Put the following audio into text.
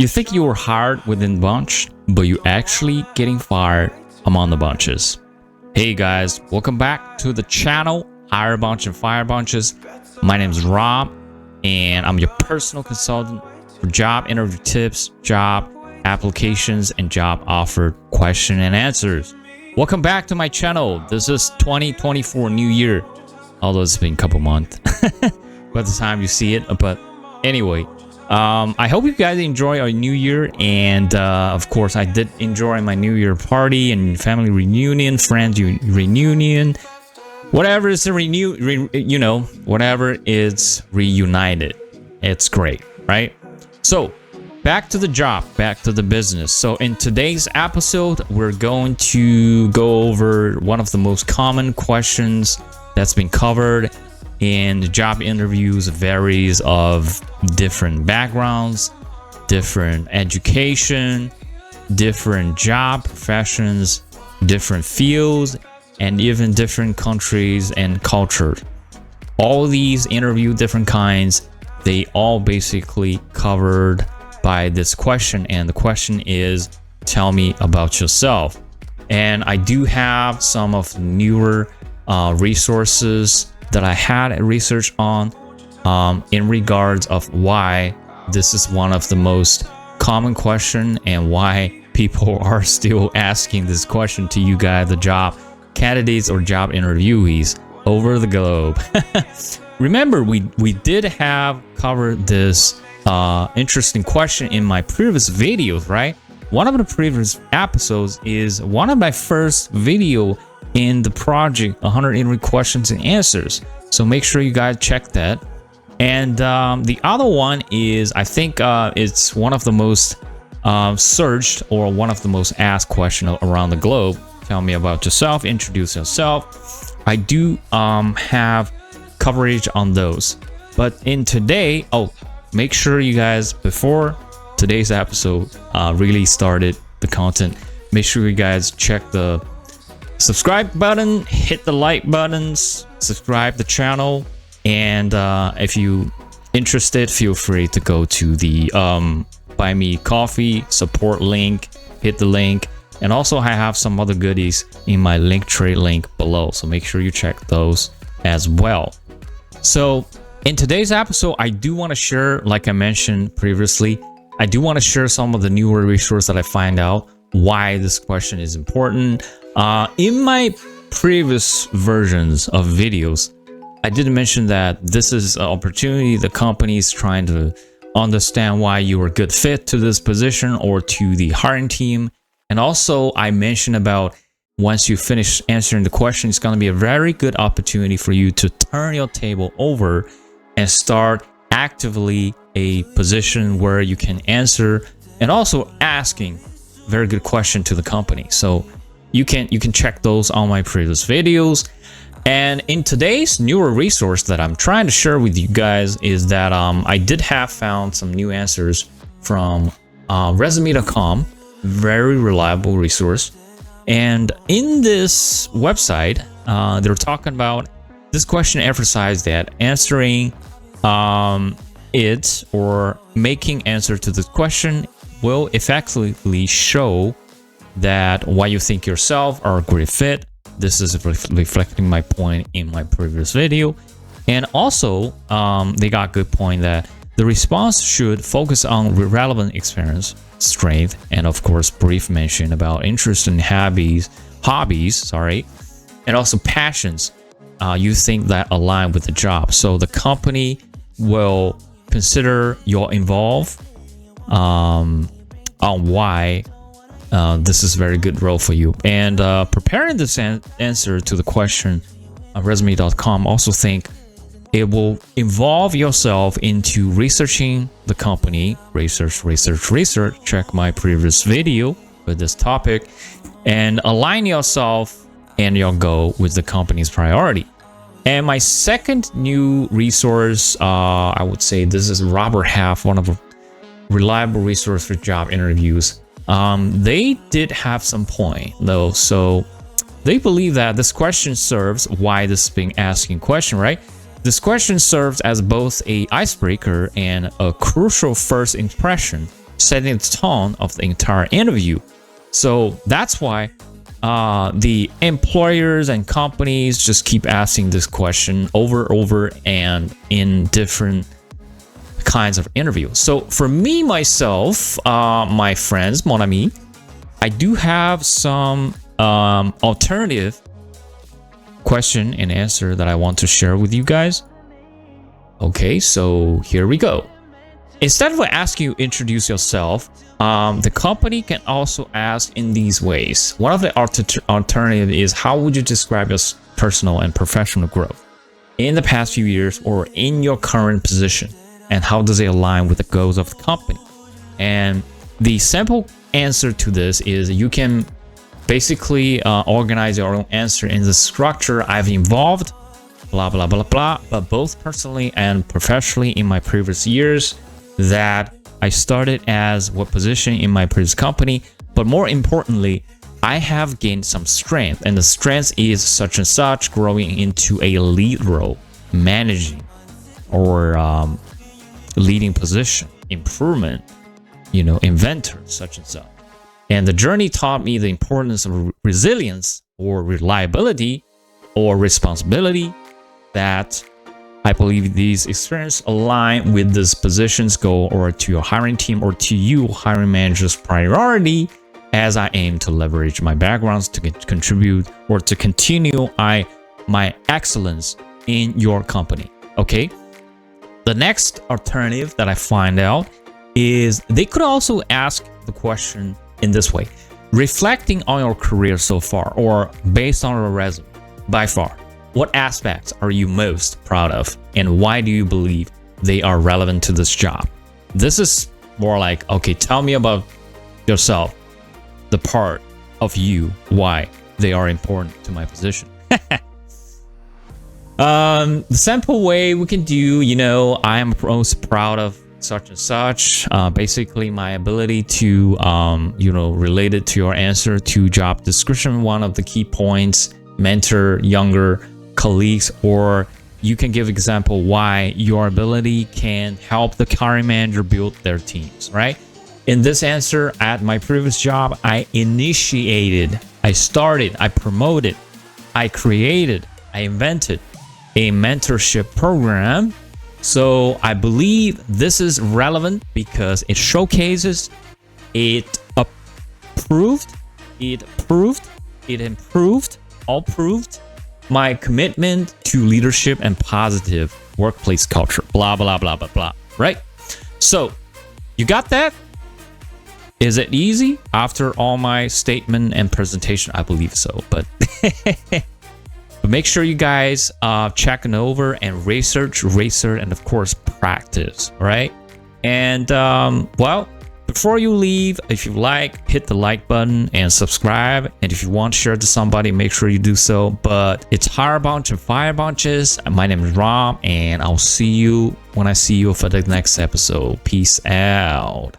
You think you were hired within bunch, but you actually getting fired among the bunches. Hey guys, welcome back to the channel, Hire Bunch and Fire Bunches. My name is Rob, and I'm your personal consultant for job interview tips, job applications, and job offer question and answers. Welcome back to my channel. This is 2024 New Year, although it's been a couple months by the time you see it. But anyway, I hope you guys enjoy our New Year, and of course, I did enjoy my New Year party and family reunion, friends reunion, whatever is a whatever is reunited. It's great, right? So back to the job, back to the business. So in today's episode, we're going to go over one of the most common questions that's been covered in job interviews. Varies of different backgrounds, different education, different job professions, different fields, and even different countries and cultures. All these interview different kinds, they all basically covered by this question, and the question is, tell me about yourself. And I do have some of the newer resources that I had research on in regards of why this is one of the most common question and why people are still asking this question to you guys, the job candidates or job interviewees over the globe. Remember, we did have covered this interesting question in my previous videos, right? One of the previous episodes is one of my first video in the project 100 interview questions and answers, so make sure you guys check that. And the other one is, I think it's one of the most searched or one of the most asked questions around the globe. Tell me about yourself, introduce yourself. I do have coverage on those, but in today, make sure you guys, before today's episode really started the content, make sure you guys check the subscribe button, hit the like buttons, subscribe the channel, and if you interested, feel free to go to the buy me coffee support link, hit the link, and also I have some other goodies in my Linktree link below, so make sure you check those as well. So in today's episode, I do want to share, like I mentioned previously, I do want to share some of the newer resources that I find out why this question is important. In my previous versions of videos, I did mention that this is an opportunity. The company is trying to understand why you are a good fit to this position or to the hiring team. And also, I mentioned about once you finish answering the question, it's going to be a very good opportunity for you to turn your table over and start actively a position where you can answer and also asking very good question to the company. So you can check those on my previous videos. And in today's newer resource that I'm trying to share with you guys is that I did have found some new answers from resume.com, very reliable resource. And in this website, they're talking about this question emphasized that answering it or making answer to this question will effectively show that why you think yourself are a great fit. This is reflecting my point in my previous video. And also, they got a good point that the response should focus on relevant experience, strength, and of course, brief mention about interest and hobbies, and also passions you think that align with the job. So the company will consider your involved on why this is a very good role for you. And preparing this answer to the question on resume.com, also think it will involve yourself into researching the company, research, check my previous video with this topic, and align yourself and your goal with the company's priority. And my second new resource, I would say this is Robert Half, one of a reliable resource for job interviews. They did have some point though, so they believe that this question serves why this is being asking question, right? This question serves as both a icebreaker and a crucial first impression setting the tone of the entire interview. So that's why the employers and companies just keep asking this question over and in different kinds of interviews. So for me, myself, my friends, mon ami, I do have some alternative question and answer that I want to share with you guys. Okay, so here we go. Instead of asking you introduce yourself, the company can also ask in these ways. One of the alternative is, how would you describe your personal and professional growth in the past few years or in your current position? And how does it align with the goals of the company? And the simple answer to this is you can basically organize your own answer in the structure I've involved, blah, blah, blah, blah, but both personally and professionally in my previous years, that I started as what position in my previous company, but more importantly, I have gained some strength, and the strength is such and such, growing into a lead role, managing or leading position, improvement, inventor, such and such. And the journey taught me the importance of resilience or reliability or responsibility, that I believe these experiences align with this position's goal or to your hiring team or to you hiring manager's priority, as I aim to leverage my backgrounds to contribute or to continue my excellence in your company. Okay. The next alternative that I find out is they could also ask the question in this way: reflecting on your career so far, or based on your resume, by far, what aspects are you most proud of, and why do you believe they are relevant to this job? This is more like, okay, tell me about yourself, the part of you, why they are important to my position. The simple way we can do, I am most proud of such and such. Basically, my ability to, related to your answer to job description, one of the key points, mentor younger colleagues, or you can give example why your ability can help the hiring manager build their teams, right? In this answer, at my previous job, I initiated, I started, I promoted, I created, I invented a mentorship program. So I believe this is relevant because it showcases, it approved, it proved, it improved, all proved my commitment to leadership and positive workplace culture, blah, blah, blah, blah, blah, right? So you got that? Is it easy after all my statement and presentation? I believe so, but but make sure you guys check it over and research, and of course practice, right? And well, before you leave, if you like, hit the like button and subscribe, and if you want to share to somebody, make sure you do so. But it's Hire Bunch and Fire Bunches. My name is Ram, and I'll see you when I see you for the next episode. Peace out.